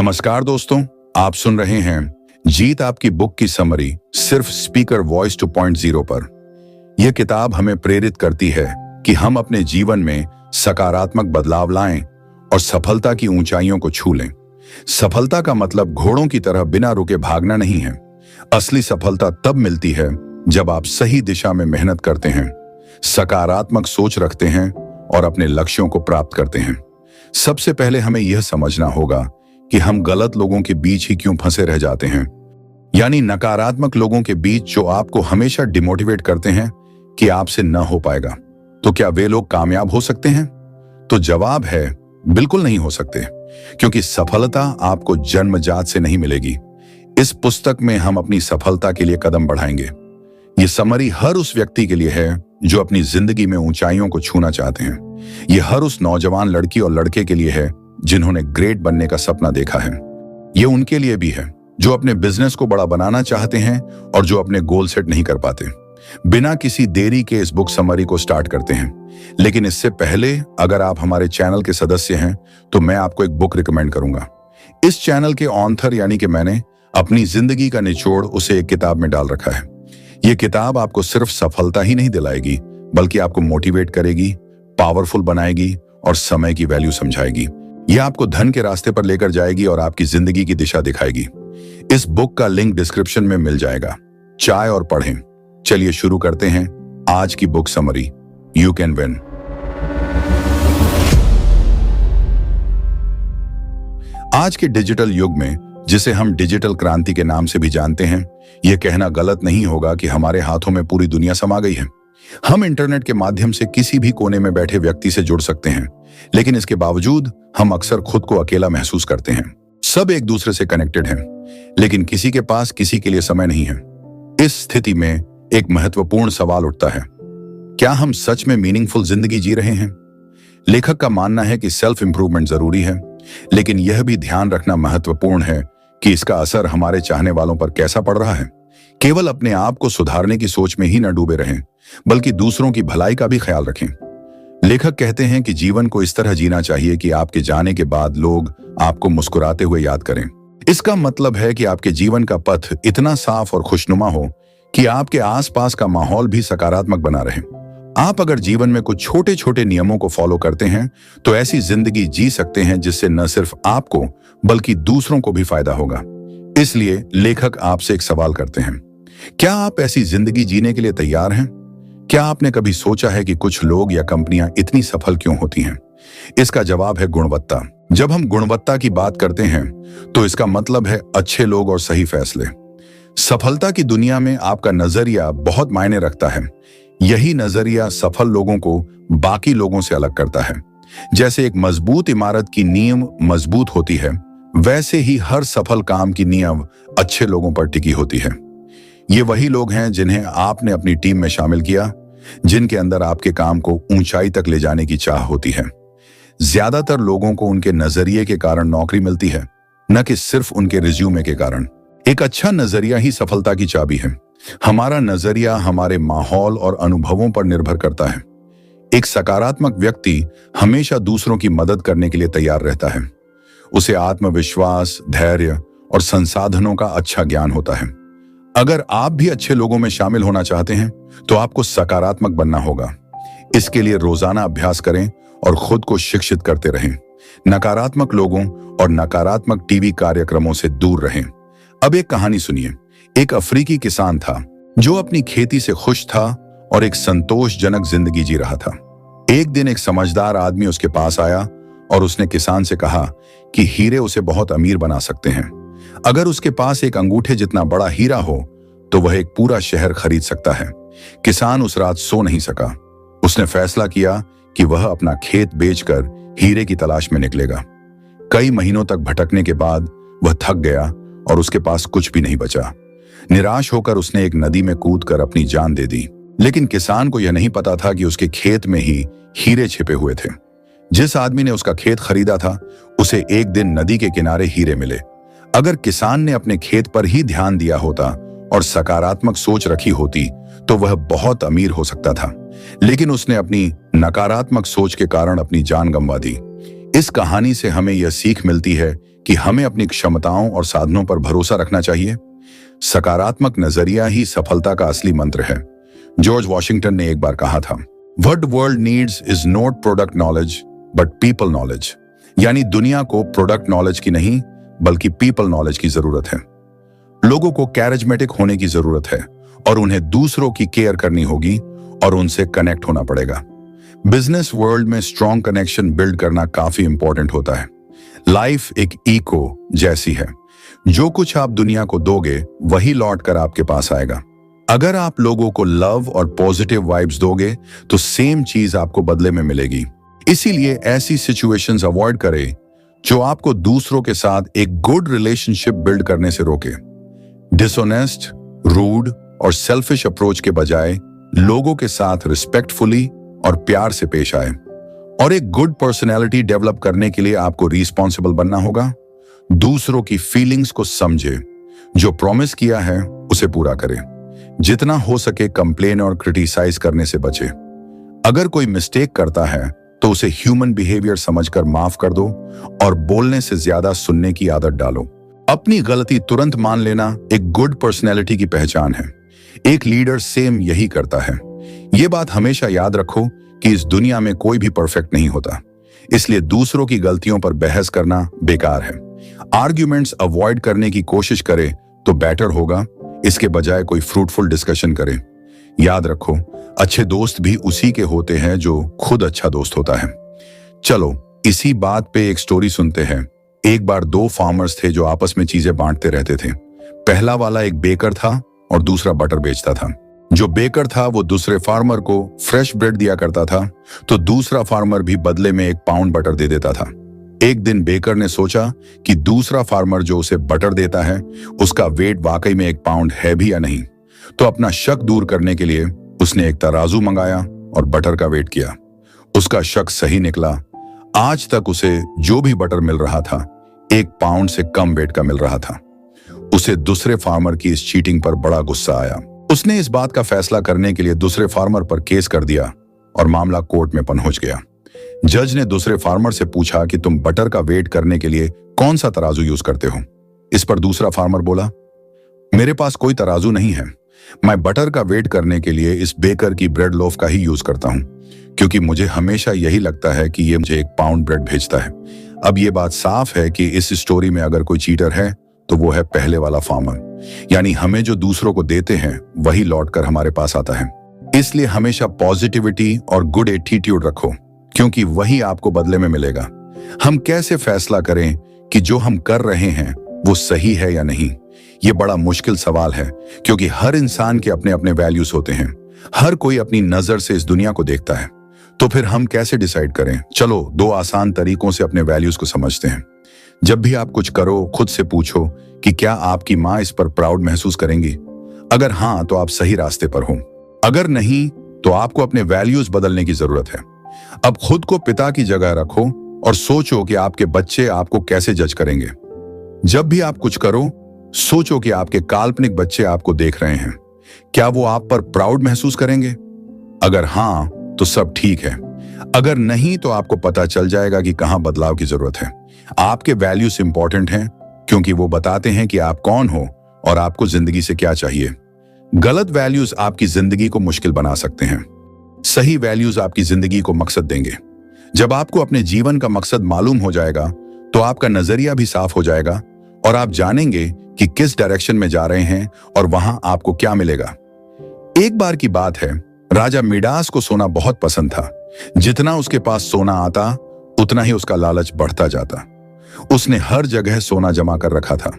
नमस्कार दोस्तों, आप सुन रहे हैं जीत आपकी बुक की समरी सिर्फ स्पीकर वॉइस 2.0 पर। यह किताब हमें प्रेरित करती है कि हम अपने जीवन में सकारात्मक बदलाव लाएं और सफलता की ऊंचाइयों को छू लें। सफलता का मतलब घोड़ों की तरह बिना रुके भागना नहीं है। असली सफलता तब मिलती है जब आप सही दिशा में मेहनत करते हैं, सकारात्मक सोच रखते हैं और अपने लक्ष्यों को प्राप्त करते हैं। सबसे पहले हमें यह समझना होगा कि हम गलत लोगों के बीच ही क्यों फंसे रह जाते हैं, यानी नकारात्मक लोगों के बीच जो आपको हमेशा डिमोटिवेट करते हैं कि आपसे न हो पाएगा। तो क्या वे लोग कामयाब हो सकते हैं? तो जवाब है बिल्कुल नहीं हो सकते, क्योंकि सफलता आपको जन्मजात से नहीं मिलेगी। इस पुस्तक में हम अपनी सफलता के लिए कदम बढ़ाएंगे। ये समरी हर उस व्यक्ति के लिए है जो अपनी जिंदगी में ऊंचाइयों को छूना चाहते हैं। ये हर उस नौजवान लड़की और लड़के के लिए है जिन्होंने ग्रेट बनने का सपना देखा है। ये उनके लिए भी है जो अपने बिजनेस को बड़ा बनाना चाहते हैं और जो अपने गोल सेट नहीं कर पाते। बिना किसी देरी के इस बुक समरी को स्टार्ट करते हैं। लेकिन इससे पहले अगर आप हमारे चैनल के सदस्य हैं तो मैं आपको एक बुक रिकमेंड करूंगा। इस चैनल के ऑथर यानी कि मैंने अपनी जिंदगी का निचोड़ उसे एक किताब में डाल रखा है। ये किताब आपको सिर्फ सफलता ही नहीं दिलाएगी, बल्कि आपको मोटिवेट करेगी, पावरफुल बनाएगी और समय की वैल्यू समझाएगी। यह आपको धन के रास्ते पर लेकर जाएगी और आपकी जिंदगी की दिशा दिखाएगी। इस बुक का लिंक डिस्क्रिप्शन में मिल जाएगा। चाय और पढ़ें। चलिए शुरू करते हैं आज की book summary, you can win. आज के डिजिटल युग में, जिसे हम डिजिटल क्रांति के नाम से भी जानते हैं, यह कहना गलत नहीं होगा कि हमारे हाथों में पूरी दुनिया समा गई है। हम इंटरनेट के माध्यम से किसी भी कोने में बैठे व्यक्ति से जुड़ सकते हैं, लेकिन इसके बावजूद हम अक्सर खुद को अकेला महसूस करते हैं। सब एक दूसरे से कनेक्टेड हैं, लेकिन किसी के पास किसी के लिए समय नहीं है। इस स्थिति में एक महत्वपूर्ण सवाल उठता है, क्या हम सच में मीनिंगफुल जिंदगी जी रहे हैं? लेखक का मानना है कि सेल्फ इंप्रूवमेंट जरूरी है, लेकिन यह भी ध्यान रखना महत्वपूर्ण है कि इसका असर हमारे चाहने वालों पर कैसा पड़ रहा है। केवल अपने आप को सुधारने की सोच में ही न डूबे रहें, बल्कि दूसरों की भलाई का भी ख्याल रखें। लेखक कहते हैं कि जीवन को इस तरह जीना चाहिए कि आपके जाने के बाद लोग आपको मुस्कुराते हुए याद करें। इसका मतलब है कि आपके जीवन का पथ इतना साफ और खुशनुमा हो कि आपके आसपास का माहौल भी सकारात्मक बना रहे। आप अगर जीवन में कुछ छोटे छोटे नियमों को फॉलो करते हैं तो ऐसी जिंदगी जी सकते हैं जिससे न सिर्फ आपको बल्कि दूसरों को भी फायदा होगा। इसलिए लेखक आपसे एक सवाल करते हैं, क्या आप ऐसी जिंदगी जीने के लिए तैयार हैं? क्या आपने कभी सोचा है कि कुछ लोग या कंपनियां इतनी सफल क्यों होती हैं? इसका जवाब है गुणवत्ता। जब हम गुणवत्ता की बात करते हैं तो इसका मतलब है अच्छे लोग और सही फैसले। सफलता की दुनिया में आपका नजरिया बहुत मायने रखता है। यही नजरिया सफल लोगों को बाकी लोगों से अलग करता है। जैसे एक मजबूत इमारत की नींव मजबूत होती है, वैसे ही हर सफल काम की नींव अच्छे लोगों पर टिकी होती है। ये वही लोग हैं जिन्हें आपने अपनी टीम में शामिल किया, जिनके अंदर आपके काम को ऊंचाई तक ले जाने की चाह होती है। ज्यादातर लोगों को उनके नजरिए के कारण नौकरी मिलती है, न कि सिर्फ उनके रिज्यूमे के कारण। एक अच्छा नजरिया ही सफलता की चाबी है। हमारा नजरिया हमारे माहौल और अनुभवों पर निर्भर करता है। एक सकारात्मक व्यक्ति हमेशा दूसरों की मदद करने के लिए तैयार रहता है। उसे आत्मविश्वास, धैर्य और संसाधनों का अच्छा ज्ञान होता है। अगर आप भी अच्छे लोगों में शामिल होना चाहते हैं तो आपको सकारात्मक बनना होगा। इसके लिए रोजाना अभ्यास करें और खुद को शिक्षित करते रहें। नकारात्मक लोगों और नकारात्मक टीवी कार्यक्रमों से दूर रहें। अब एक कहानी सुनिए। एक अफ्रीकी किसान था जो अपनी खेती से खुश था और एक संतोषजनक जिंदगी जी रहा था। एक दिन एक समझदार आदमी उसके पास आया और उसने किसान से कहा कि हीरे उसे बहुत अमीर बना सकते हैं। अगर उसके पास एक अंगूठे जितना बड़ा हीरा हो तो वह एक पूरा शहर खरीद सकता है। किसान उस रात सो नहीं सका। उसने फैसला किया कि वह अपना खेत बेचकर हीरे की तलाश में निकलेगा। कई महीनों तक भटकने के बाद वह थक गया और उसके पास कुछ भी नहीं बचा। निराश होकर उसने एक नदी में कूदकर अपनी जान दे दी। लेकिन किसान को यह नहीं पता था कि उसके खेत में ही हीरे छिपे हुए थे। जिस आदमी ने उसका खेत खरीदा था, उसे एक दिन नदी के किनारे हीरे मिले। अगर किसान ने अपने खेत पर ही ध्यान दिया होता और सकारात्मक सोच रखी होती तो वह बहुत अमीर हो सकता था, लेकिन उसने अपनी नकारात्मक सोच के कारण अपनी जान गंवा दी। इस कहानी से हमें यह सीख मिलती है कि हमें अपनी क्षमताओं और साधनों पर भरोसा रखना चाहिए। सकारात्मक नजरिया ही सफलता का असली मंत्र है। जॉर्ज वॉशिंगटन ने एक बार कहा था, what world needs is not product knowledge but people knowledge. यानी दुनिया को प्रोडक्ट नॉलेज की नहीं बल्कि पीपल नॉलेज की जरूरत है। लोगों को कैरिज्मेटिक होने की जरूरत है और उन्हें दूसरों की केयर करनी होगी और उनसे कनेक्ट होना पड़ेगा। बिजनेस वर्ल्ड में स्ट्रॉन्ग कनेक्शन बिल्ड करना काफी इंपॉर्टेंट होता है। लाइफ एक इको जैसी है, जो कुछ आप दुनिया को दोगे वही लौट कर आपके पास आएगा। अगर आप लोगों को लव और पॉजिटिव वाइब्स दोगे तो सेम चीज आपको बदले में मिलेगी। इसीलिए ऐसी सिचुएशंस अवॉइड करें जो आपको दूसरों के साथ एक गुड रिलेशनशिप बिल्ड करने से रोके। डिसऑनेस्ट, रूड और सेल्फिश अप्रोच के बजाय लोगों के साथ रिस्पेक्टफुली और प्यार से पेश आए। और एक गुड पर्सनैलिटी डेवलप करने के लिए आपको रिस्पॉन्सिबल बनना होगा। दूसरों की फीलिंग्स को समझे, जो प्रॉमिस किया है उसे पूरा करें। जितना हो सके कंप्लेन और क्रिटिसाइज करने से बचे। अगर कोई मिस्टेक करता है तो उसे ह्यूमन बिहेवियर समझकर माफ कर दो और बोलने से ज्यादा सुनने की आदत डालो। अपनी गलती तुरंत मान लेना एक गुड पर्सनैलिटी की पहचान है। एक लीडर सेम यही करता है। यह बात हमेशा याद रखो कि इस दुनिया में कोई भी परफेक्ट नहीं होता, इसलिए दूसरों की गलतियों पर बहस करना बेकार है। आर्ग्यूमेंट्स अवॉइड करने की कोशिश करें तो बेटर होगा, इसके बजाय कोई फ्रूटफुल डिस्कशन करें। याद रखो, अच्छे दोस्त भी उसी के होते हैं जो खुद अच्छा दोस्त होता है। चलो इसी बात पे एक स्टोरी सुनते हैं। एक बार दो फार्मर्स थे जो आपस में चीजें बांटते रहते थे। पहला वाला एक बेकर था और दूसरा बटर बेचता था। जो बेकर था वो दूसरे फार्मर को फ्रेश ब्रेड दिया करता था, तो दूसरा फार्मर भी बदले में 1 पाउंड बटर दे देता था। एक दिन बेकर ने सोचा कि दूसरा फार्मर जो उसे बटर देता है उसका वेट वाकई में 1 पाउंड है भी या नहीं। तो अपना शक दूर करने के लिए उसने एक तराजू मंगाया और बटर का वेट किया। उसका शक सही निकला। आज तक उसे जो भी बटर मिल रहा था 1 पाउंड से कम वेट का मिल रहा था। उसे दूसरे फार्मर की इस चीटिंग पर बड़ा गुस्सा आया। उसने इस बात का फैसला करने के लिए दूसरे फार्मर पर केस कर दिया और मामला कोर्ट में पहुंच गया। जज ने दूसरे फार्मर से पूछा कि तुम बटर का वेट करने के लिए कौन सा तराजू यूज करते हो। इस पर दूसरा फार्मर बोला, मेरे पास कोई तराजू नहीं है, मैं बटर का वेट करने के लिए इस बेकर की ब्रेड लोफ का ही यूज करता हूं, क्योंकि मुझे हमेशा यही लगता है कि ये मुझे 1 पाउंड ब्रेड भेजता है। अब ये बात साफ है कि इस स्टोरी में अगर कोई चीटर है तो वो है पहले वाला फार्मर। यानी हमें जो दूसरों को देते हैं वही लौटकर हमारे पास आता है। इसलिए हमेशा पॉजिटिविटी और गुड एटीट्यूड रखो, क्योंकि वही आपको बदले में मिलेगा। हम कैसे फैसला करें कि जो हम कर रहे हैं वो सही है या नहीं? ये बड़ा मुश्किल सवाल है, क्योंकि हर इंसान के अपने अपने वैल्यूज होते हैं। हर कोई अपनी नजर से इस दुनिया को देखता है। तो फिर हम कैसे डिसाइड करें? चलो 2 आसान तरीकों से अपने वैल्यूज को समझते हैं। जब भी आप कुछ करो, खुद से पूछो कि क्या आपकी माँ इस पर प्राउड महसूस करेंगी? अगर हाँ, तो आप सही रास्ते पर हो। अगर नहीं, तो आपको अपने वैल्यूज बदलने की जरूरत है। अब खुद को पिता की जगह रखो और सोचो कि आपके बच्चे आपको कैसे जज करेंगे। जब भी आप कुछ करो, सोचो कि आपके काल्पनिक बच्चे आपको देख रहे हैं। क्या वो आप पर प्राउड महसूस करेंगे? अगर हाँ, तो सब ठीक है। अगर नहीं, तो आपको पता चल जाएगा कि कहां बदलाव की जरूरत है। आपके वैल्यूज इंपॉर्टेंट हैं, क्योंकि वो बताते हैं कि आप कौन हो और आपको जिंदगी से क्या चाहिए। गलत वैल्यूज आपकी जिंदगी को मुश्किल बना सकते हैं। सही वैल्यूज आपकी जिंदगी को मकसद देंगे। जब आपको अपने जीवन का मकसद मालूम हो जाएगा, तो आपका नजरिया भी साफ हो जाएगा और आप जानेंगे कि किस डायरेक्शन में जा रहे हैं और वहां आपको क्या मिलेगा। एक बार की बात है, राजा मिडास को सोना बहुत पसंद था। जितना उसके पास सोना आता, उतना ही उसका लालच बढ़ता जाता। उसने हर जगह सोना जमा कर रखा था।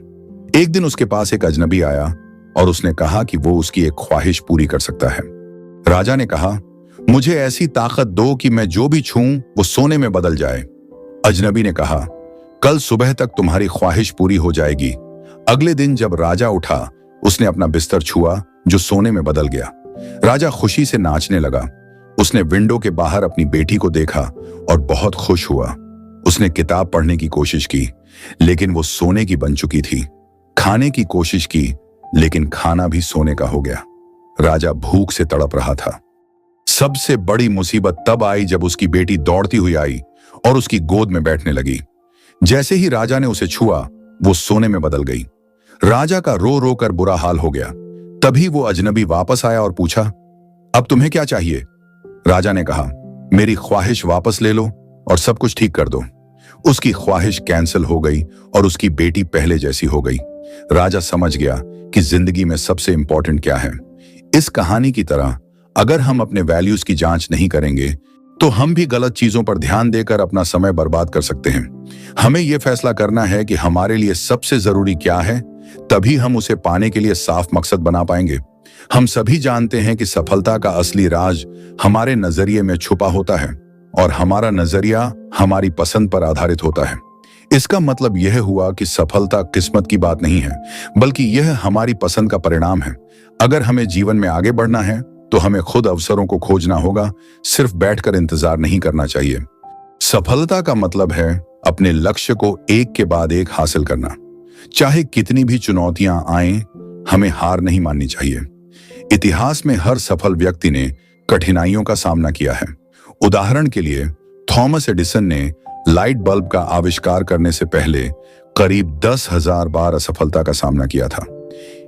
एक दिन उसके पास एक अजनबी आया और उसने कहा कि वो उसकी एक ख्वाहिश पूरी कर सकता है। राजा ने कहा, मुझे ऐसी ताकत दो कि मैं जो भी छूऊं वो सोने में बदल जाए। अजनबी ने कहा, कल सुबह तक तुम्हारी ख्वाहिश पूरी हो जाएगी। अगले दिन जब राजा उठा, उसने अपना बिस्तर छुआ जो सोने में बदल गया। राजा खुशी से नाचने लगा। उसने विंडो के बाहर अपनी बेटी को देखा और बहुत खुश हुआ। उसने किताब पढ़ने की कोशिश की, लेकिन वो सोने की बन चुकी थी। खाने की कोशिश की, लेकिन खाना भी सोने का हो गया। राजा भूख से तड़प रहा था। सबसे बड़ी मुसीबत तब आई जब उसकी बेटी दौड़ती हुई आई और उसकी गोद में बैठने लगी। जैसे ही राजा ने उसे छुआ, वो सोने में बदल गई। राजा का रो रो कर बुरा हाल हो गया। तभी वो अजनबी वापस आया और पूछा, अब तुम्हें क्या चाहिए? राजा ने कहा, मेरी ख्वाहिश वापस ले लो और सब कुछ ठीक कर दो। उसकी ख्वाहिश कैंसिल हो गई और उसकी बेटी पहले जैसी हो गई। राजा समझ गया कि जिंदगी में सबसे इंपॉर्टेंट क्या है। इस कहानी की तरह अगर हम अपने वैल्यूज की जांच नहीं करेंगे तो हम भी गलत चीजों पर ध्यान देकर अपना समय बर्बाद कर सकते हैं। हमें यह फैसला करना है कि हमारे लिए सबसे जरूरी क्या है, तभी हम उसे पाने के लिए साफ मकसद बना पाएंगे। हम सभी जानते हैं कि सफलता का असली राज हमारे नजरिए में छुपा होता है और हमारा नजरिया हमारी पसंद पर आधारित होता है। इसका मतलब यह हुआ कि सफलता किस्मत की बात नहीं है, बल्कि यह हमारी पसंद का परिणाम है। अगर हमें जीवन में आगे बढ़ना है तो हमें खुद अवसरों को खोजना होगा, सिर्फ बैठकर इंतजार नहीं करना चाहिए। सफलता का मतलब है अपने लक्ष्य को एक के बाद एक हासिल करना। चाहे कितनी भी चुनौतियां आएं, हमें हार नहीं माननी चाहिए। इतिहास में हर सफल व्यक्ति ने कठिनाइयों का सामना किया है। उदाहरण के लिए थॉमस एडिसन ने लाइट बल्ब का आविष्कार करने से पहले करीब 10,000 बार असफलता का सामना किया था।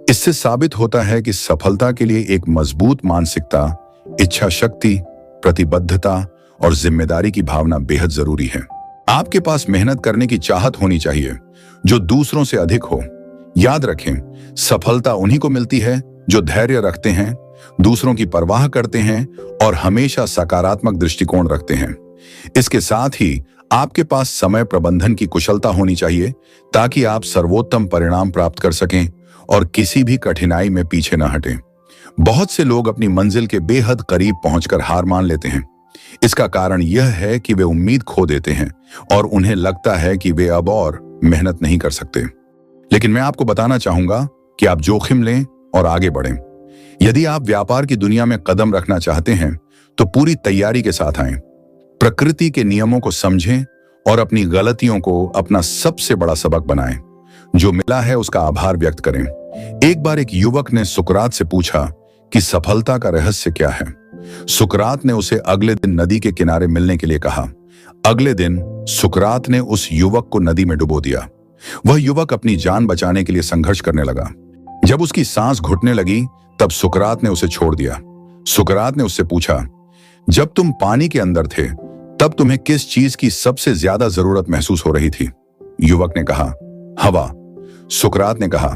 इससे साबित होता है कि सफलता के लिए एक मजबूत मानसिकता, इच्छा शक्ति, प्रतिबद्धता और जिम्मेदारी की भावना बेहद जरूरी है। आपके पास मेहनत करने की चाहत होनी चाहिए जो दूसरों से अधिक हो। याद रखें, सफलता उन्हीं को मिलती है जो धैर्य रखते हैं, दूसरों की परवाह करते हैं और हमेशा सकारात्मक दृष्टिकोण रखते हैं। इसके साथ ही आपके पास समय प्रबंधन की कुशलता होनी चाहिए ताकि आप सर्वोत्तम परिणाम प्राप्त कर सकें और किसी भी कठिनाई में पीछे न हटें। बहुत से लोग अपनी मंजिल के बेहद करीब पहुंचकर हार मान लेते हैं। इसका कारण यह है कि वे उम्मीद खो देते हैं और उन्हें लगता है कि वे अब और मेहनत नहीं कर सकते। लेकिन मैं आपको बताना चाहूंगा कि आप जोखिम लें और आगे बढ़ें। यदि आप व्यापार की दुनिया में कदम रखना चाहते हैं तो पूरी तैयारी के साथ आएं। प्रकृति के नियमों को समझें और अपनी गलतियों को अपना सबसे बड़ा सबक बनाएं। जो मिला है उसका आभार व्यक्त करें। एक बार एक युवक ने सुकरात से पूछा कि सफलता का रहस्य क्या है। सुकरात ने उसे अगले दिन नदी के किनारे मिलने के लिए कहा। अगले दिन सुकरात ने उस युवक को नदी में डुबो दिया। वह युवक अपनी जान बचाने के लिए संघर्ष करने लगा। जब उसकी सांस घुटने लगी तब सुकरात ने उसे छोड़ दिया। सुकरात ने उससे पूछा, जब तुम पानी के अंदर थे तब तुम्हें किस चीज की सबसे ज्यादा जरूरत महसूस हो रही थी? युवक ने कहा, हवा। सुकरात ने कहा,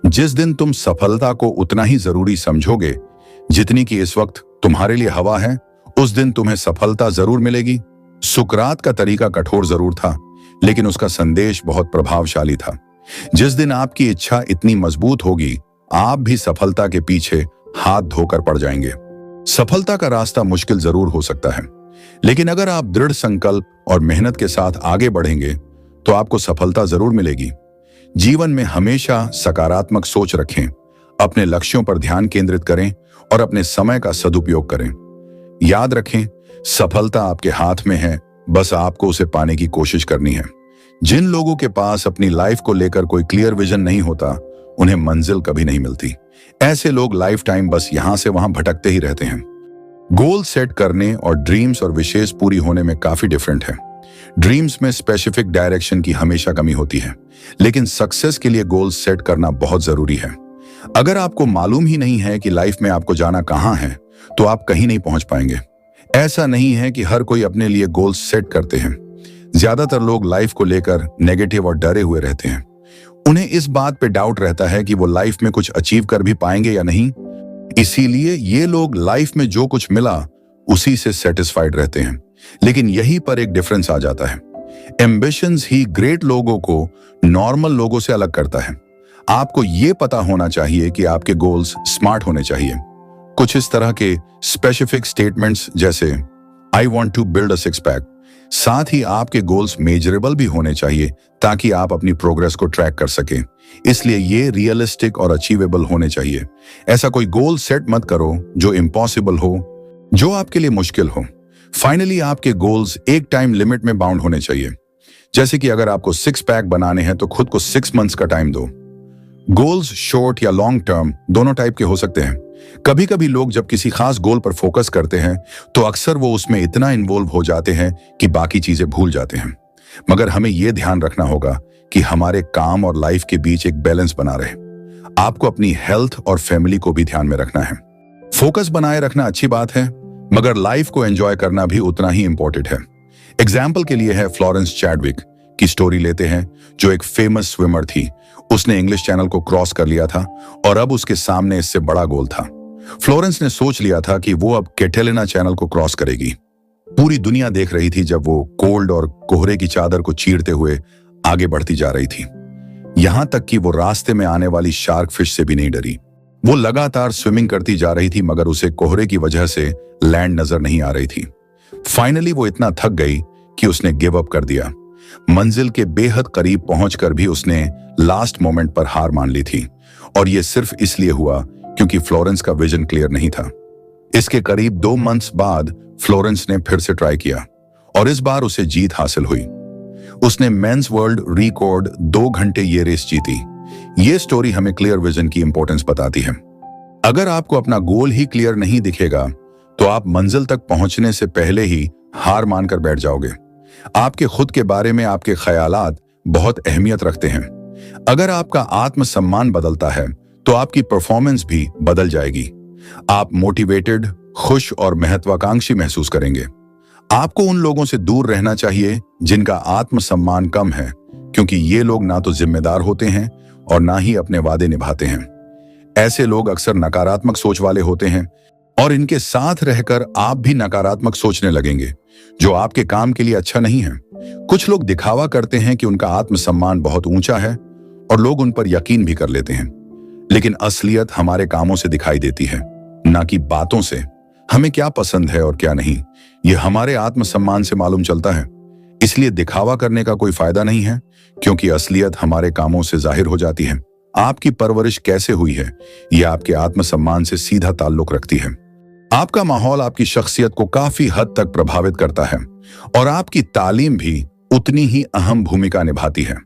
जिस दिन तुम सफलता को उतना ही जरूरी समझोगे जितनी कि इस वक्त तुम्हारे लिए हवा है, उस दिन तुम्हें सफलता जरूर मिलेगी। सुकरात का तरीका कठोर जरूर था, लेकिन उसका संदेश बहुत प्रभावशाली था। जिस दिन आपकी इच्छा इतनी मजबूत होगी, आप भी सफलता के पीछे हाथ धोकर पड़ जाएंगे। सफलता का रास्ता मुश्किल जरूर हो सकता है, लेकिन अगर आप दृढ़ संकल्प और मेहनत के साथ आगे बढ़ेंगे तो आपको सफलता जरूर मिलेगी। जीवन में हमेशा सकारात्मक सोच रखें, अपने लक्ष्यों पर ध्यान केंद्रित करें और अपने समय का सदुपयोग करें। याद रखें, सफलता आपके हाथ में है, बस आपको उसे पाने की कोशिश करनी है। जिन लोगों के पास अपनी लाइफ को लेकर कोई क्लियर विजन नहीं होता, उन्हें मंजिल कभी नहीं मिलती। ऐसे लोग लाइफ टाइम बस यहां से वहां भटकते ही रहते हैं। गोल सेट करने और ड्रीम्स और विशेष पूरी होने में काफी डिफरेंट है। ड्रीम्स में स्पेसिफिक डायरेक्शन की हमेशा कमी होती है, लेकिन सक्सेस के लिए गोल सेट करना बहुत जरूरी है। अगर आपको मालूम ही नहीं है कि लाइफ में आपको जाना कहां है, तो आप कहीं नहीं पहुंच पाएंगे। ऐसा नहीं है कि हर कोई अपने लिए गोल सेट करते हैं। ज्यादातर लोग लाइफ को लेकर नेगेटिव और डरे हुए रहते हैं। उन्हें इस बात पे डाउट रहता है कि वो लाइफ में कुछ अचीव कर भी पाएंगे या नहीं। इसीलिए ये लोग लाइफ में जो कुछ मिला उसी से सेटिस्फाइड रहते हैं। लेकिन यहीं पर एक डिफरेंस आ जाता है। एम्बिशंस ही ग्रेट लोगों को नॉर्मल लोगों से अलग करता है। आपको ये पता होना चाहिए कि आपके गोल्स स्मार्ट होने चाहिए। कुछ इस तरह के स्पेसिफिक स्टेटमेंट्स जैसे I want to build a six pack. साथ ही आपके गोल्स मेजरेबल भी होने चाहिए ताकि आप अपनी प्रोग्रेस को ट्रैक कर सकें। इसलिए ये रियलिस्टिक और अचीवेबल होने चाहिए। ऐसा कोई गोल सेट मत करो जो इम्पॉसिबल हो, जो आपके लिए मुश्किल हो। फाइनली आपके गोल्स एक टाइम लिमिट में बाउंड होने चाहिए। जैसे कि अगर आपको 6 पैक बनाने हैं तो खुद को 6 मंथ्स का टाइम दो। गोल्स शॉर्ट या लॉन्ग टर्म दोनों टाइप के हो सकते हैं। कभी कभी लोग जब किसी खास गोल पर फोकस करते हैं तो अक्सर वो उसमें इतना इन्वॉल्व हो जाते हैं कि बाकी चीजें भूल जाते हैं। मगर हमें यह ध्यान रखना होगा कि हमारे काम और लाइफ के बीच एक बैलेंस बना रहे। आपको अपनी हेल्थ और फैमिली को भी ध्यान में रखना है। फोकस बनाए रखना अच्छी बात है, मगर लाइफ को एंजॉय करना भी उतना ही इंपॉर्टेंट है। एग्जाम्पल के लिए है फ्लोरेंस चैडविक की स्टोरी लेते हैं, जो एक फेमस स्विमर थी। उसने इंग्लिश चैनल को क्रॉस कर लिया था और अब उसके सामने इससे बड़ा गोल था। फ्लोरेंस ने सोच लिया था कि वो अब कैटेलिना चैनल को क्रॉस करेगी। पूरी दुनिया देख रही थी जब वो कोल्ड और कोहरे की चादर को चीरते हुए आगे बढ़ती जा रही थी। यहां तक कि वो रास्ते में आने वाली शार्क फिश से भी नहीं डरी। वो लगातार स्विमिंग करती जा रही थी, मगर उसे कोहरे की वजह से लैंड नजर नहीं आ रही थी। फाइनली वो इतना थक गई कि उसने गिव अप कर दिया। मंजिल के बेहद करीब पहुंचकर भी उसने लास्ट मोमेंट पर हार मान ली थी, और ये सिर्फ इसलिए हुआ क्योंकि फ्लोरेंस का विजन क्लियर नहीं था। इसके करीब 2 मंथ्स बाद फ्लोरेंस ने फिर से ट्राई किया और इस बार उसे जीत हासिल हुई। उसने मेंस वर्ल्ड रिकॉर्ड 2 घंटे ये रेस जीती। ये स्टोरी हमें क्लियर विजन की इंपॉर्टेंस बताती है। अगर आपको अपना गोल ही क्लियर नहीं दिखेगा तो आप मंजिल तक पहुंचने से पहले ही हार मानकर बैठ जाओगे। आपके खुद के बारे में आपके ख्यालात बहुत अहमियत रखते हैं। अगर आपका आत्मसम्मान बदलता है तो आपकी परफॉर्मेंस भी बदल जाएगी। आप मोटिवेटेड, खुश और महत्वाकांक्षी महसूस करेंगे। आपको उन लोगों से दूर रहना चाहिए जिनका आत्मसम्मान कम है, क्योंकि ये लोग ना तो जिम्मेदार होते हैं और ना ही अपने वादे निभाते हैं। ऐसे लोग अक्सर नकारात्मक सोच वाले होते हैं और इनके साथ रहकर आप भी नकारात्मक सोचने लगेंगे, जो आपके काम के लिए अच्छा नहीं है। कुछ लोग दिखावा करते हैं कि उनका आत्मसम्मान बहुत ऊंचा है और लोग उन पर यकीन भी कर लेते हैं, लेकिन असलियत हमारे कामों से दिखाई देती है, ना कि बातों से। हमें क्या पसंद है और क्या नहीं, यह हमारे आत्मसम्मान से मालूम चलता है। इसलिए दिखावा करने का कोई फायदा नहीं है, क्योंकि असलियत हमारे कामों से जाहिर हो जाती है। आपकी परवरिश कैसे हुई है, यह आपके आत्मसम्मान से सीधा ताल्लुक रखती है। आपका माहौल आपकी शख्सियत को काफी हद तक प्रभावित करता है और आपकी तालीम भी उतनी ही अहम भूमिका निभाती है।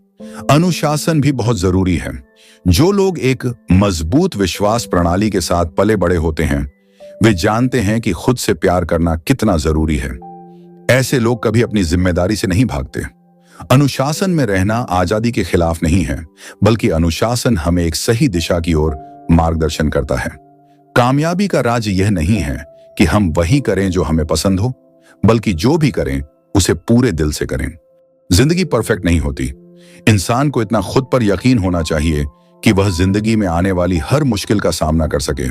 अनुशासन भी बहुत जरूरी है। जो लोग एक मजबूत विश्वास प्रणाली के साथ पले बड़े होते हैं, वे जानते हैं कि खुद से प्यार करना कितना जरूरी है। ऐसे लोग कभी अपनी जिम्मेदारी से नहीं भागते। अनुशासन में रहना आजादी के खिलाफ नहीं है, बल्कि अनुशासन हमें एक सही दिशा की ओर मार्गदर्शन करता है। कामयाबी का राज यह नहीं है कि हम वही करें जो हमें पसंद हो, बल्कि जो भी करें उसे पूरे दिल से करें। जिंदगी परफेक्ट नहीं होती। इंसान को इतना खुद पर यकीन होना चाहिए कि वह जिंदगी में आने वाली हर मुश्किल का सामना कर सके।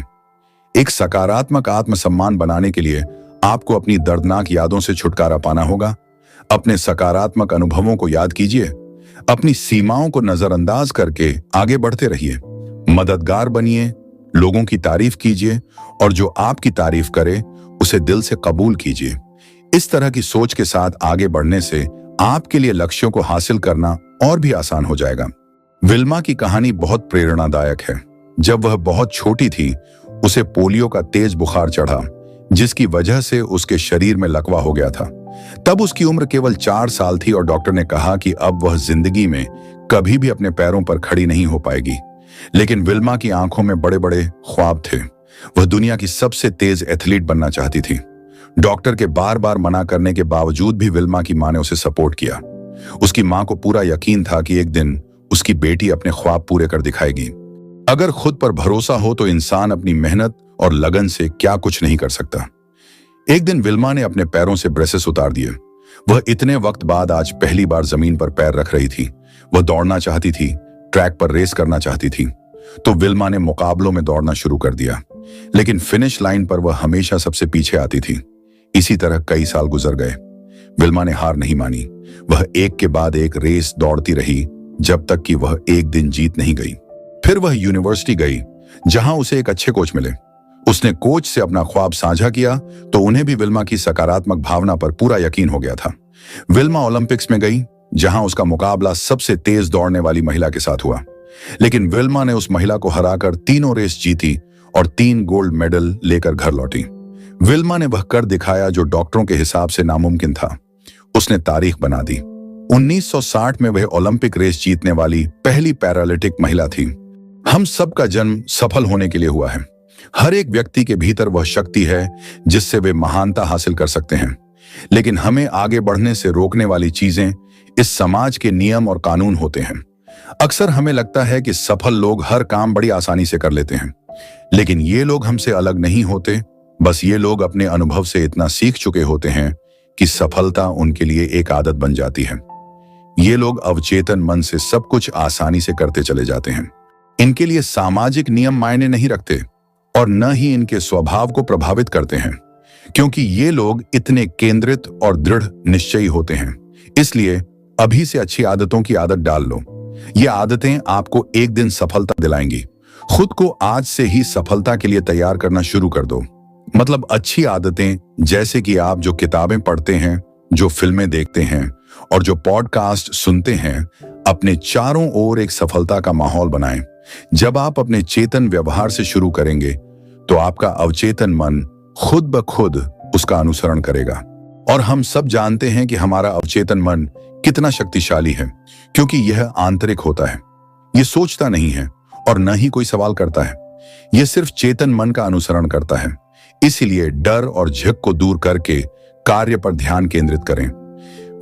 एक सकारात्मक आत्मसम्मान बनाने के लिए आपको अपनी दर्दनाक यादों से छुटकारा पाना होगा। अपने सकारात्मक अनुभवों को याद कीजिए, अपनी सीमाओं को नजरअंदाज करके आगे बढ़ते रहिए। मददगार बनिए, लोगों की तारीफ कीजिए और जो आपकी तारीफ करे उसे दिल से कबूल कीजिए। इस तरह की सोच के साथ आगे बढ़ने से आपके लिए लक्ष्यों को हासिल करना और भी आसान हो जाएगा। विल्मा की कहानी बहुत प्रेरणादायक है। जब वह बहुत छोटी थी, उसे पोलियो का तेज बुखार चढ़ा, जिसकी वजह से उसके शरीर में लकवा हो गया था। तब उसकी उम्र केवल 4 साल थी और डॉक्टर ने कहा कि अब वह जिंदगी में कभी भी अपने पैरों पर खड़ी नहीं हो पाएगी। लेकिन विल्मा की आंखों में बड़े बड़े ख्वाब थे। वह दुनिया की सबसे तेज एथलीट बनना चाहती थी। डॉक्टर के बार बार मना करने के बावजूद भी विल्मा की मां ने उसे सपोर्ट किया। उसकी मां को पूरा यकीन था कि एक दिन उसकी बेटी अपने ख्वाब पूरे कर दिखाएगी। अगर खुद पर भरोसा हो तो इंसान अपनी मेहनत और लगन से क्या कुछ नहीं कर सकता। एक दिन विल्मा ने अपने पैरों से ब्रेसेस उतार दिए। वह इतने वक्त बाद आज पहली बार जमीन पर पैर रख रही थी। वह दौड़ना चाहती थी, ट्रैक पर रेस करना चाहती थी। तो विल्मा ने मुकाबलों में दौड़ना शुरू कर दिया, लेकिन फिनिश लाइन पर वह हमेशा सबसे पीछे आती थी। इसी तरह कई साल गुजर गए। विल्मा ने हार नहीं मानी। वह एक के बाद एक रेस दौड़ती रही, जब तक कि वह एक दिन जीत नहीं गई। फिर वह यूनिवर्सिटी गई, जहां उसे एक अच्छे कोच मिले। उसने कोच से अपना ख्वाब साझा किया तो उन्हें भी विल्मा की सकारात्मक भावना पर पूरा यकीन हो गया था। विल्मा ओलंपिक्स में गई, जहां उसका मुकाबला सबसे तेज दौड़ने वाली महिला के साथ हुआ। लेकिन विल्मा ने उस महिला को हराकर तीनों रेस जीती और 3 गोल्ड मेडल लेकर घर लौटी। विल्मा ने वह कर दिखाया जो डॉक्टरों के हिसाब से नामुमकिन था। उसने तारीख बना दी। 1960 में वह ओलंपिक रेस जीतने वाली पहली पैरालिटिक महिला थी। हम सबका जन्म सफल होने के लिए हुआ है। हर एक व्यक्ति के भीतर वह शक्ति है जिससे वे महानता हासिल कर सकते हैं। लेकिन हमें आगे बढ़ने से रोकने वाली चीजें इस समाज के नियम और कानून होते हैं। अक्सर हमें लगता है कि सफल लोग हर काम बड़ी आसानी से कर लेते हैं, लेकिन ये लोग हमसे अलग नहीं होते। बस ये लोग अपने अनुभव से इतना सीख चुके होते हैं कि सफलता उनके लिए एक आदत बन जाती है। ये लोग अवचेतन मन से सब कुछ आसानी से करते चले जाते हैं। इनके लिए सामाजिक नियम मायने नहीं रखते और न ही इनके स्वभाव को प्रभावित करते हैं, क्योंकि ये लोग इतने केंद्रित और दृढ़ निश्चयी होते हैं। इसलिए अभी से अच्छी आदतों की आदत डाल लो। ये आदतें आपको एक दिन सफलता दिलाएंगी। खुद को आज से ही सफलता के लिए तैयार करना शुरू कर दो। मतलब अच्छी आदतें जैसे कि आप जो किताबें पढ़ते हैं, जो फिल्में देखते हैं और जो पॉडकास्ट सुनते हैं, अपने चारों ओर एक सफलता का माहौल बनाएं। जब आप अपने चेतन व्यवहार से शुरू करेंगे तो आपका अवचेतन मन खुद ब खुद उसका अनुसरण करेगा। और हम सब जानते हैं कि हमारा अवचेतन मन कितना शक्तिशाली है, क्योंकि यह आंतरिक होता है। यह सोचता नहीं है और न ही कोई सवाल करता है। यह सिर्फ चेतन मन का अनुसरण करता है। इसीलिए डर और झिझक को दूर करके कार्य पर ध्यान केंद्रित करें।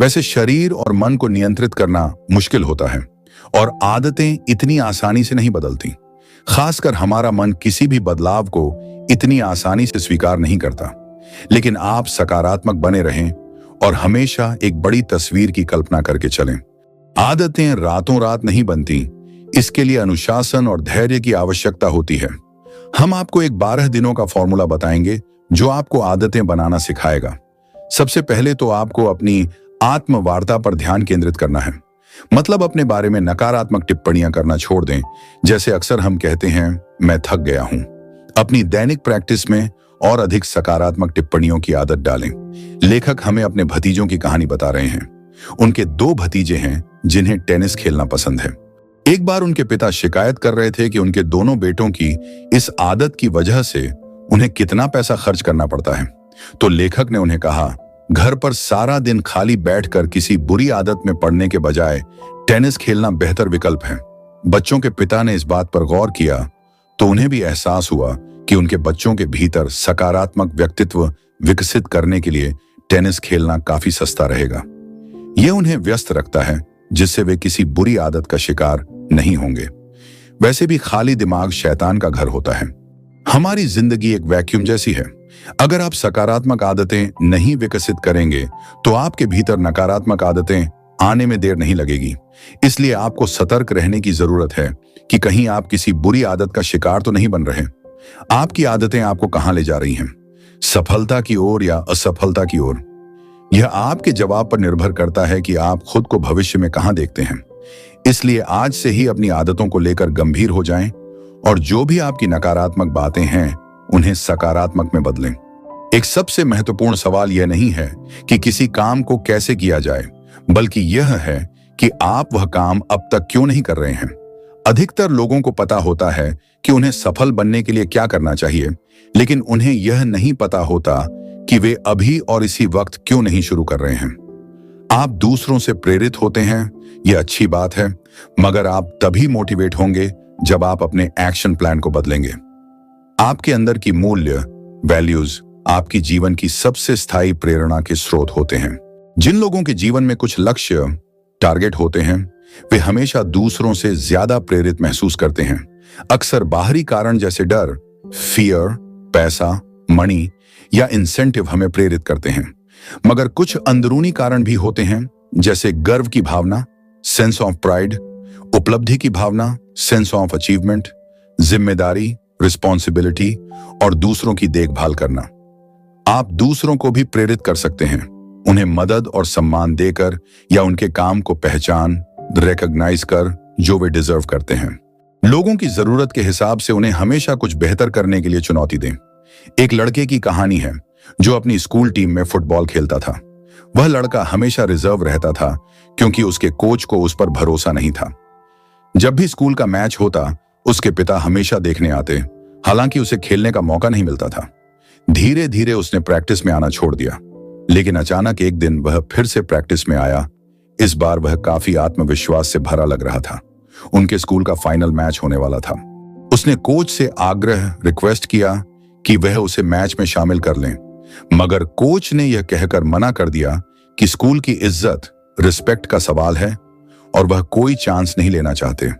वैसे शरीर और मन को नियंत्रित करना मुश्किल होता है और आदतें इतनी आसानी से नहीं बदलती। खासकर हमारा मन किसी भी बदलाव को इतनी आसानी से स्वीकार नहीं करता। लेकिन आप सकारात्मक बने रहें और हमेशा एक बड़ी तस्वीर की कल्पना करके चलें। आदतें रातों रात नहीं बनती, इसके लिए अनुशासन और धैर्य की आवश्यकता होती है। हम आपको एक 12 दिनों का फॉर्मूला बताएंगे जो आपको आदतें बनाना सिखाएगा। सबसे पहले तो आपको अपनी आत्मवार्ता पर ध्यान केंद्रित करना है। मतलब अपने बारे में नकारात्मक टिप्पणियां करना छोड़ दें। जैसे अक्सर हम कहते हैं, मैं थक गया हूं। अपनी दैनिक प्रैक्टिस में और अधिक सकारात्मक टिप्पणियों की आदत डालें। लेखक हमें अपने भतीजों की कहानी बता रहे हैं। उनके 2 भतीजे हैं जिन्हें टेनिस खेलना पसंद है। एक बार उनके पिता शिकायत कर रहे थे कि उनके दोनों बेटों की इस आदत की वजह से उन्हें कितना पैसा खर्च करना पड़ता है। तो लेखक ने उन्हें कहा, घर पर सारा दिन खाली बैठकर किसी बुरी आदत में पड़ने के बजाय टेनिस खेलना बेहतर विकल्प है। बच्चों के पिता ने इस बात पर गौर किया तो उन्हें भी एहसास हुआ कि उनके बच्चों के भीतर सकारात्मक व्यक्तित्व विकसित करने के लिए टेनिस खेलना काफी सस्ता रहेगा। यह उन्हें व्यस्त रखता है, जिससे वे किसी बुरी आदत का शिकार नहीं होंगे। वैसे भी खाली दिमाग शैतान का घर होता है। हमारी जिंदगी एक वैक्यूम जैसी है। अगर आप सकारात्मक आदतें नहीं विकसित करेंगे तो आपके भीतर नकारात्मक आदतें आने में देर नहीं लगेगी। इसलिए आपको सतर्क रहने की जरूरत है कि कहीं आप किसी बुरी आदत का शिकार तो नहीं बन रहे। आपकी आदतें आपको कहां ले जा रही हैं, सफलता की ओर या असफलता की ओर? यह आपके जवाब पर निर्भर करता है कि आप खुद को भविष्य में कहां देखते हैं। इसलिए आज से ही अपनी आदतों को लेकर गंभीर हो जाएं और जो भी आपकी नकारात्मक बातें हैं उन्हें सकारात्मक में बदलें। एक सबसे महत्वपूर्ण सवाल यह नहीं है कि किसी काम को कैसे किया जाए, बल्कि यह है कि आप वह काम अब तक क्यों नहीं कर रहे हैं। अधिकतर लोगों को पता होता है कि उन्हें सफल बनने के लिए क्या करना चाहिए, लेकिन उन्हें यह नहीं पता होता कि वे अभी और इसी वक्त क्यों नहीं शुरू कर रहे हैं। आप दूसरों से प्रेरित होते हैं, यह अच्छी बात है, मगर आप तभी मोटिवेट होंगे जब आप अपने एक्शन प्लान को बदलेंगे। आपके अंदर की मूल्य, वैल्यूज आपकी जीवन की सबसे स्थायी प्रेरणा के स्रोत होते हैं। जिन लोगों के जीवन में कुछ लक्ष्य, टारगेट होते हैं, वे हमेशा दूसरों से ज्यादा प्रेरित महसूस करते हैं। अक्सर बाहरी कारण जैसे डर, फियर, पैसा, मनी या इंसेंटिव हमें प्रेरित करते हैं, मगर कुछ अंदरूनी कारण भी होते हैं, जैसे गर्व की भावना, सेंस ऑफ प्राइड, उपलब्धि की भावना, सेंस ऑफ अचीवमेंट, जिम्मेदारी, रिस्पॉन्सिबिलिटी और दूसरों की देखभाल करना। आप दूसरों को भी प्रेरित कर सकते हैं, उन्हें मदद और सम्मान देकर या उनके काम को पहचान, रिकॉग्नाइज कर जो वे डिजर्व करते हैं। लोगों की जरूरत के हिसाब से उन्हें हमेशा कुछ बेहतर करने के लिए चुनौती दें। एक लड़के की कहानी है जो अपनी स्कूल टीम में फुटबॉल खेलता था। वह लड़का हमेशा रिजर्व रहता था क्योंकि उसके कोच को उस पर भरोसा नहीं था। जब भी स्कूल का मैच होता, उसके पिता हमेशा देखने आते, हालांकि उसे खेलने का मौका नहीं मिलता था। धीरे धीरे उसने प्रैक्टिस में आना छोड़ दिया, लेकिन अचानक एक दिन वह फिर से प्रैक्टिस में आया। इस बार वह काफी आत्मविश्वास से भरा लग रहा था। उनके स्कूल का फाइनल मैच होने वाला था। उसने कोच से रिक्वेस्ट किया कि वह उसे मैच में शामिल कर लें, मगर कोच ने यह कहकर मना कर दिया कि स्कूल की इज्जत रिस्पेक्ट का सवाल है और वह कोई चांस नहीं लेना चाहते।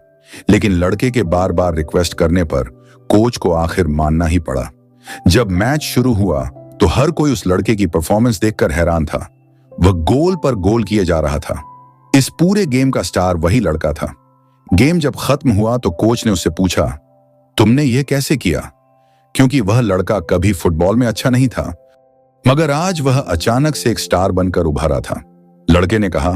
लेकिन लड़के के बार बार रिक्वेस्ट करने पर कोच को आखिर मानना ही पड़ा। जब मैच शुरू हुआ तो हर कोई उस लड़के की परफॉर्मेंस देखकर हैरान था। वह गोल पर गोल किए जा रहा था। इस पूरे गेम का स्टार वही लड़का था। गेम जब खत्म हुआ तो कोच ने उससे पूछा, तुमने यह कैसे किया? क्योंकि वह लड़का कभी फुटबॉल में अच्छा नहीं था, मगर आज वह अचानक से एक स्टार बनकर उभरा था। लड़के ने कहा,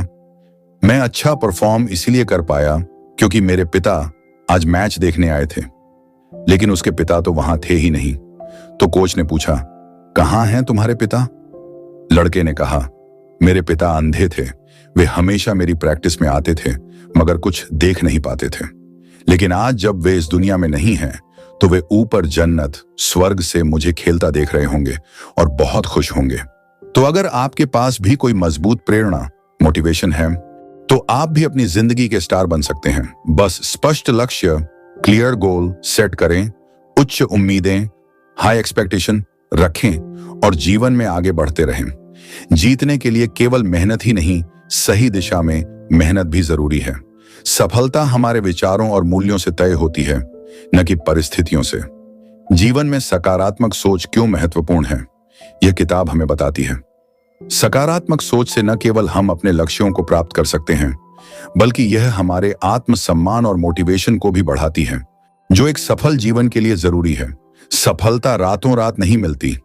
मैं अच्छा परफॉर्म इसलिए कर पाया क्योंकि मेरे पिता आज मैच देखने आए थे। लेकिन उसके पिता तो वहां थे ही नहीं। तो कोच ने पूछा, कहां हैं तुम्हारे पिता? लड़के ने कहा, मेरे पिता अंधे थे। वे हमेशा मेरी प्रैक्टिस में आते थे मगर कुछ देख नहीं पाते थे। लेकिन आज जब वे इस दुनिया में नहीं हैं तो वे ऊपर जन्नत स्वर्ग से मुझे खेलता देख रहे होंगे और बहुत खुश होंगे। तो अगर आपके पास भी कोई मजबूत प्रेरणा, मोटिवेशन है तो आप भी अपनी जिंदगी के स्टार बन सकते हैं। बस स्पष्ट लक्ष्य, क्लियर गोल सेट करें, उच्च उम्मीदें, हाई एक्सपेक्टेशन रखें और जीवन में आगे बढ़ते रहें। जीतने के लिए केवल मेहनत ही नहीं, सही दिशा में मेहनत भी जरूरी है। सफलता हमारे विचारों और मूल्यों से तय होती है, न कि परिस्थितियों से। जीवन में सकारात्मक सोच क्यों महत्वपूर्ण है, यह किताब हमें बताती है। सकारात्मक सोच से न केवल हम अपने लक्ष्यों को प्राप्त कर सकते हैं, बल्कि यह हमारे आत्मसम्मान और मोटिवेशन को भी बढ़ाती है, जो एक सफल जीवन के लिए जरूरी है। सफलता रातों रात नहीं मिलती।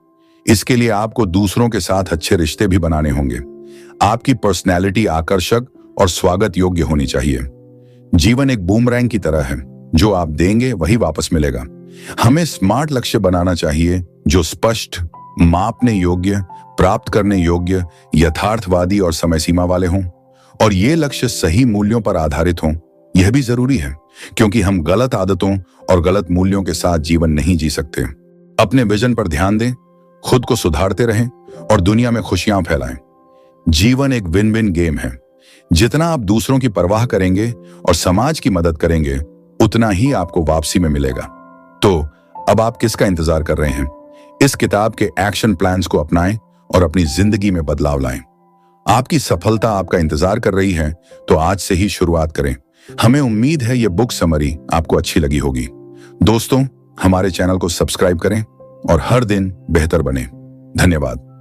इसके लिए आपको दूसरों के साथ अच्छे रिश्ते भी बनाने होंगे। आपकी पर्सनैलिटी आकर्षक और स्वागत योग्य होनी चाहिए। जीवन एक बूमरैंग की तरह है, जो आप देंगे वही वापस मिलेगा। हमें स्मार्ट लक्ष्य बनाना चाहिए जो स्पष्ट, मापने योग्य, प्राप्त करने योग्य, यथार्थवादी और समय सीमा वाले हों। और ये लक्ष्य सही मूल्यों पर आधारित हों। यह भी जरूरी है क्योंकि हम गलत आदतों और गलत मूल्यों के साथ जीवन नहीं जी सकते। अपने विजन पर ध्यान दें, खुद को सुधारते रहें और दुनिया में खुशियां फैलाएं। जीवन एक विन विन गेम है। जितना आप दूसरों की परवाह करेंगे और समाज की मदद करेंगे, उतना ही आपको वापसी में मिलेगा। तो अब आप किसका इंतजार कर रहे हैं? इस किताब के एक्शन प्लान्स को अपनाएं और अपनी जिंदगी में बदलाव लाएं। आपकी सफलता आपका इंतजार कर रही है, तो आज से ही शुरुआत करें। हमें उम्मीद है यह बुक समरी आपको अच्छी लगी होगी। दोस्तों, हमारे चैनल को सब्सक्राइब करें और हर दिन बेहतर बने। धन्यवाद।